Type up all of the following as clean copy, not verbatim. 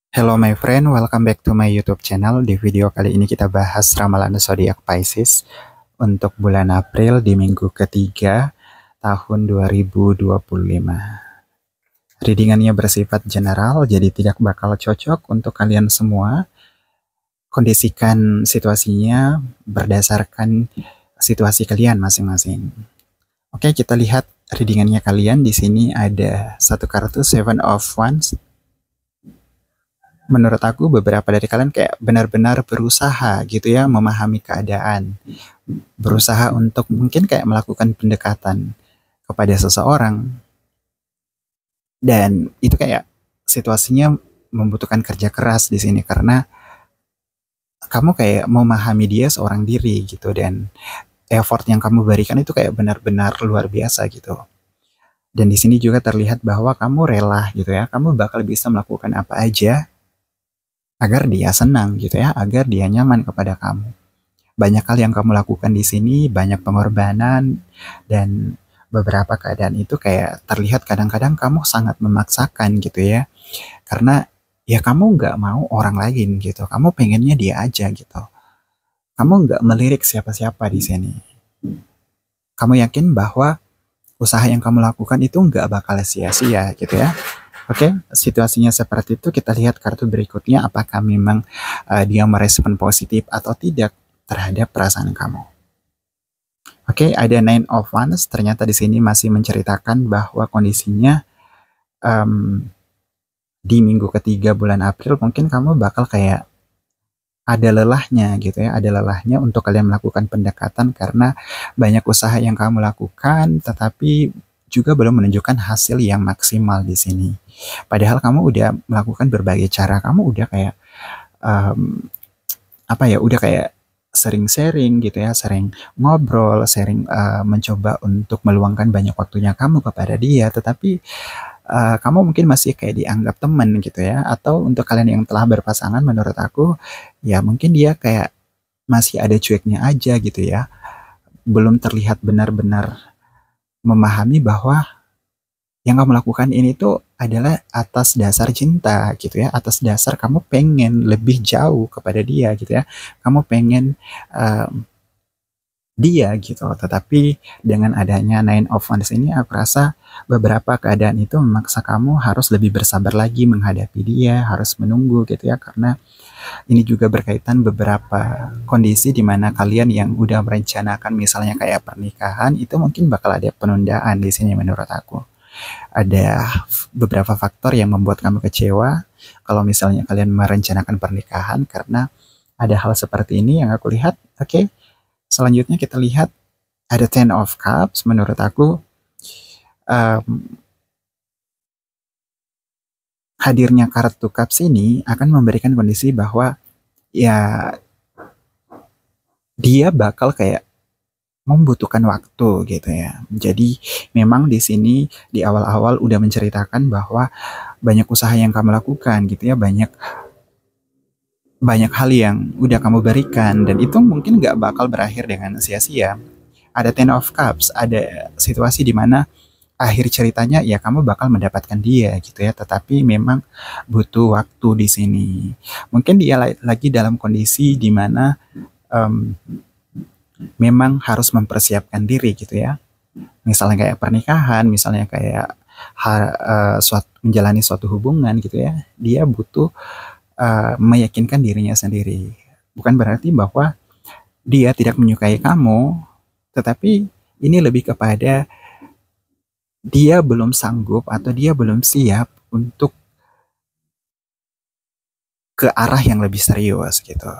Hello my friend, welcome back to my YouTube channel. Di video kali ini kita bahas ramalan zodiak Pisces untuk bulan April di minggu ketiga tahun 2025. Readingannya bersifat general, jadi tidak bakal cocok untuk kalian semua. Kondisikan situasinya berdasarkan situasi kalian masing-masing. Oke, kita lihat readingannya kalian. Di sini ada satu kartu Seven of Wands. Menurut aku beberapa dari kalian kayak benar-benar berusaha gitu ya memahami keadaan. Berusaha untuk mungkin kayak melakukan pendekatan kepada seseorang. Dan itu kayak situasinya membutuhkan kerja keras di sini karena kamu kayak memahami dia seorang diri gitu, dan effort yang kamu berikan itu kayak benar-benar luar biasa gitu. Dan di sini juga terlihat bahwa kamu rela gitu ya, kamu bakal bisa melakukan apa aja agar dia senang gitu ya, agar dia nyaman kepada kamu. Banyak hal yang kamu lakukan di sini, banyak pengorbanan, dan beberapa keadaan itu kayak terlihat kadang-kadang kamu sangat memaksakan gitu ya. Karena ya kamu nggak mau orang lain gitu, kamu pengennya dia aja gitu. Kamu nggak melirik siapa-siapa di sini. Kamu yakin bahwa usaha yang kamu lakukan itu nggak bakal sia-sia gitu ya. Oke, situasinya seperti itu. Kita lihat kartu berikutnya, apakah memang dia merespon positif atau tidak terhadap perasaan kamu. Oke, ada Nine of Wands. Ternyata di sini masih menceritakan bahwa kondisinya di minggu ketiga bulan April mungkin kamu bakal kayak ada lelahnya gitu ya, ada lelahnya untuk kalian melakukan pendekatan karena banyak usaha yang kamu lakukan, tetapi juga belum menunjukkan hasil yang maksimal di sini. Padahal kamu udah melakukan berbagai cara, kamu udah kayak udah kayak sering sharing gitu ya, sering ngobrol, sering mencoba untuk meluangkan banyak waktunya kamu kepada dia, tetapi kamu mungkin masih kayak dianggap teman gitu ya. Atau untuk kalian yang telah berpasangan, menurut aku ya mungkin dia kayak masih ada cueknya aja gitu ya, belum terlihat benar-benar memahami bahwa yang kamu lakukan ini tuh adalah atas dasar cinta gitu ya, atas dasar kamu pengen lebih jauh kepada dia gitu ya, kamu pengen dia gitu. Tetapi dengan adanya Nine of Wands ini, aku rasa beberapa keadaan itu memaksa kamu harus lebih bersabar lagi menghadapi dia, harus menunggu gitu ya, karena ini juga berkaitan beberapa kondisi di mana kalian yang udah merencanakan misalnya kayak pernikahan itu mungkin bakal ada penundaan di sini. Menurut aku ada beberapa faktor yang membuat kamu kecewa kalau misalnya kalian merencanakan pernikahan karena ada hal seperti ini yang aku lihat. Oke, selanjutnya kita lihat ada Ten of Cups. Menurut aku hadirnya kartu Cups ini akan memberikan kondisi bahwa ya dia bakal kayak membutuhkan waktu gitu ya. Jadi memang di sini di awal-awal udah menceritakan bahwa banyak usaha yang kamu lakukan gitu ya, banyak hal yang udah kamu berikan, dan itu mungkin nggak bakal berakhir dengan sia-sia. Ada Ten of Cups, ada situasi di mana akhir ceritanya ya kamu bakal mendapatkan dia gitu ya, tetapi memang butuh waktu di sini. Mungkin dia lagi dalam kondisi di mana memang harus mempersiapkan diri gitu ya. Misalnya kayak pernikahan, misalnya kayak menjalani suatu hubungan gitu ya, dia butuh meyakinkan dirinya sendiri. Bukan berarti bahwa dia tidak menyukai kamu, tetapi ini lebih kepada dia belum sanggup atau dia belum siap untuk ke arah yang lebih serius gitu.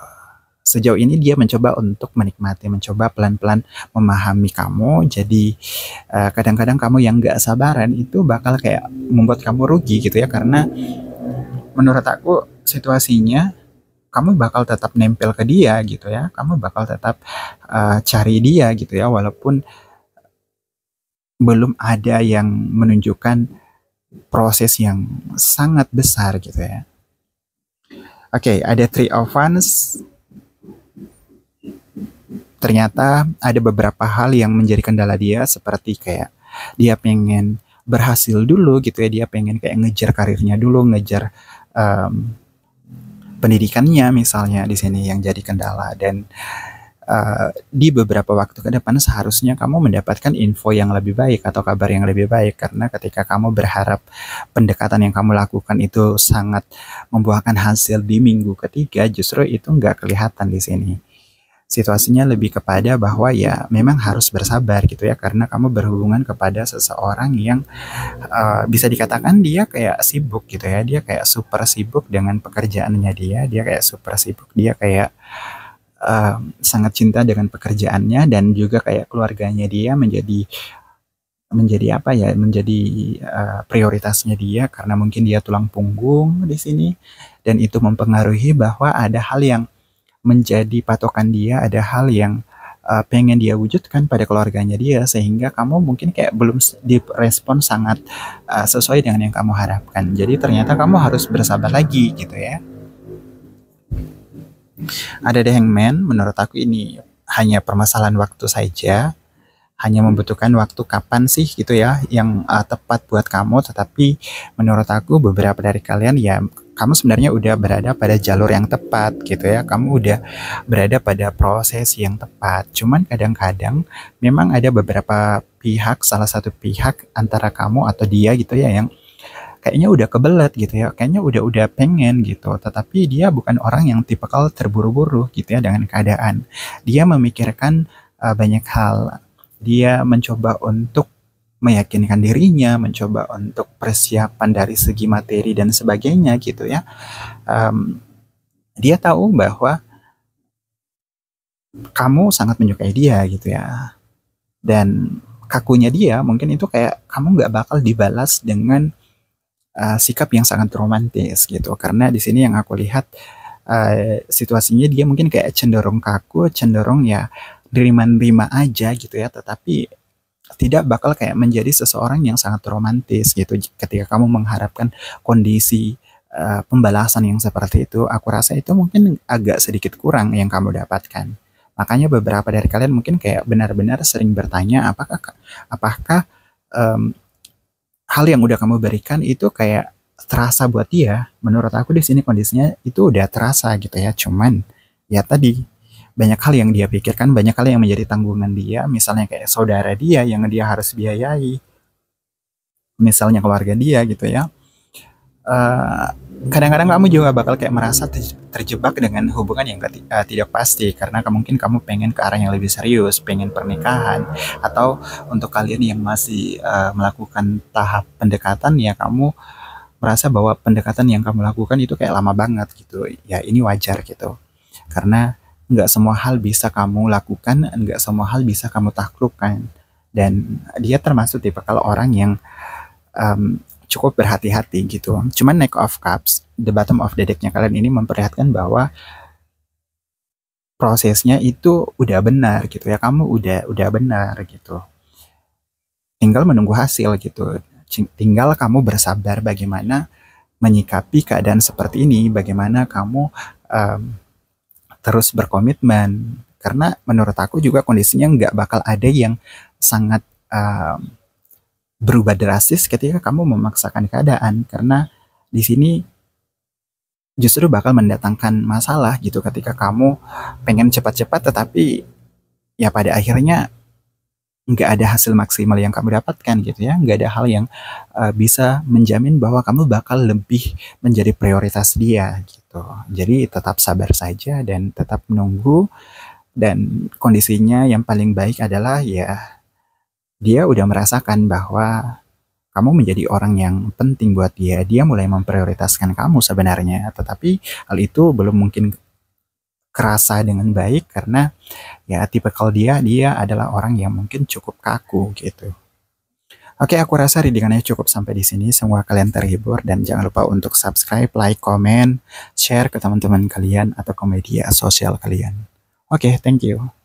Sejauh ini dia mencoba untuk menikmati, mencoba pelan-pelan memahami kamu. Jadi kadang-kadang kamu yang gak sabaran itu bakal kayak membuat kamu rugi gitu ya, karena menurut aku situasinya kamu bakal tetap nempel ke dia gitu ya, kamu bakal tetap cari dia gitu ya, walaupun belum ada yang menunjukkan proses yang sangat besar gitu ya. Oke, ada Three of Wands. Ternyata ada beberapa hal yang menjadi kendala dia, seperti kayak dia pengen berhasil dulu gitu ya, dia pengen kayak ngejar karirnya dulu, ngejar pendidikannya misalnya di sini yang jadi kendala. Dan di beberapa waktu ke depan seharusnya kamu mendapatkan info yang lebih baik atau kabar yang lebih baik, karena ketika kamu berharap pendekatan yang kamu lakukan itu sangat membuahkan hasil di minggu ketiga, justru itu nggak kelihatan di sini. Situasinya lebih kepada bahwa ya memang harus bersabar gitu ya, karena kamu berhubungan kepada seseorang yang bisa dikatakan dia kayak sibuk gitu ya, dia kayak super sibuk dengan pekerjaannya dia kayak super sibuk, dia kayak sangat cinta dengan pekerjaannya, dan juga kayak keluarganya dia menjadi menjadi apa ya, menjadi prioritasnya dia, karena mungkin dia tulang punggung di sini, dan itu mempengaruhi bahwa ada hal yang menjadi patokan dia, ada hal yang pengen dia wujudkan pada keluarganya dia, sehingga kamu mungkin kayak belum direspon sangat sesuai dengan yang kamu harapkan. Jadi ternyata kamu harus bersabar lagi gitu ya. Ada The Hangman, menurut aku ini hanya permasalahan waktu saja, hanya membutuhkan waktu kapan sih gitu ya yang tepat buat kamu. Tetapi menurut aku beberapa dari kalian ya, kamu sebenarnya udah berada pada jalur yang tepat gitu ya, kamu udah berada pada proses yang tepat. Cuman kadang-kadang memang ada beberapa pihak, salah satu pihak antara kamu atau dia gitu ya, yang kayaknya udah kebelet gitu ya, kayaknya udah pengen gitu, tetapi dia bukan orang yang tipikal terburu-buru gitu ya dengan keadaan. Dia memikirkan banyak hal. Dia mencoba untuk meyakinkan dirinya, mencoba untuk persiapan dari segi materi dan sebagainya gitu ya. Dia tahu bahwa kamu sangat menyukai dia gitu ya. Dan kakunya dia mungkin itu kayak kamu nggak bakal dibalas dengan sikap yang sangat romantis gitu, karena di sini yang aku lihat situasinya dia mungkin kayak cenderung kaku, cenderung ya nerima-nerima aja gitu ya, tetapi tidak bakal kayak menjadi seseorang yang sangat romantis gitu. Ketika kamu mengharapkan kondisi pembalasan yang seperti itu, aku rasa itu mungkin agak sedikit kurang yang kamu dapatkan. Makanya beberapa dari kalian mungkin kayak benar-benar sering bertanya apakah hal yang udah kamu berikan itu kayak terasa buat dia. Menurut aku di sini kondisinya itu udah terasa gitu ya. Cuman ya tadi banyak hal yang dia pikirkan, banyak hal yang menjadi tanggungan dia, misalnya kayak saudara dia yang dia harus biayai, misalnya keluarga dia gitu ya. Kadang-kadang kamu juga bakal kayak merasa terjebak dengan hubungan yang tidak pasti, karena mungkin kamu pengen ke arah yang lebih serius, pengen pernikahan, atau untuk kalian yang masih melakukan tahap pendekatan ya, kamu merasa bahwa pendekatan yang kamu lakukan itu kayak lama banget gitu ya. Ini wajar gitu, karena nggak semua hal bisa kamu lakukan, nggak semua hal bisa kamu taklukkan, dan dia termasuk tipe kalau orang yang cukup berhati-hati gitu. Cuman Knight of Cups, the bottom of the deck-nya kalian ini memperlihatkan bahwa prosesnya itu udah benar gitu ya, kamu udah benar gitu. Tinggal menunggu hasil gitu. Tinggal kamu bersabar bagaimana menyikapi keadaan seperti ini, bagaimana kamu terus berkomitmen. Karena menurut aku juga kondisinya nggak bakal ada yang sangat berubah drastis ketika kamu memaksakan keadaan, karena di sini justru bakal mendatangkan masalah gitu ketika kamu pengen cepat-cepat tetapi ya pada akhirnya nggak ada hasil maksimal yang kamu dapatkan gitu ya, nggak ada hal yang bisa menjamin bahwa kamu bakal lebih menjadi prioritas dia gitu. Jadi tetap sabar saja dan tetap menunggu, dan kondisinya yang paling baik adalah ya dia udah merasakan bahwa kamu menjadi orang yang penting buat dia. Dia mulai memprioritaskan kamu sebenarnya, tetapi hal itu belum mungkin kerasa dengan baik karena ya tipikal dia adalah orang yang mungkin cukup kaku gitu. Oke, aku rasa readingannya cukup sampai di sini. Semoga kalian terhibur, dan jangan lupa untuk subscribe, like, comment, share ke teman-teman kalian atau ke media sosial kalian. Oke, thank you.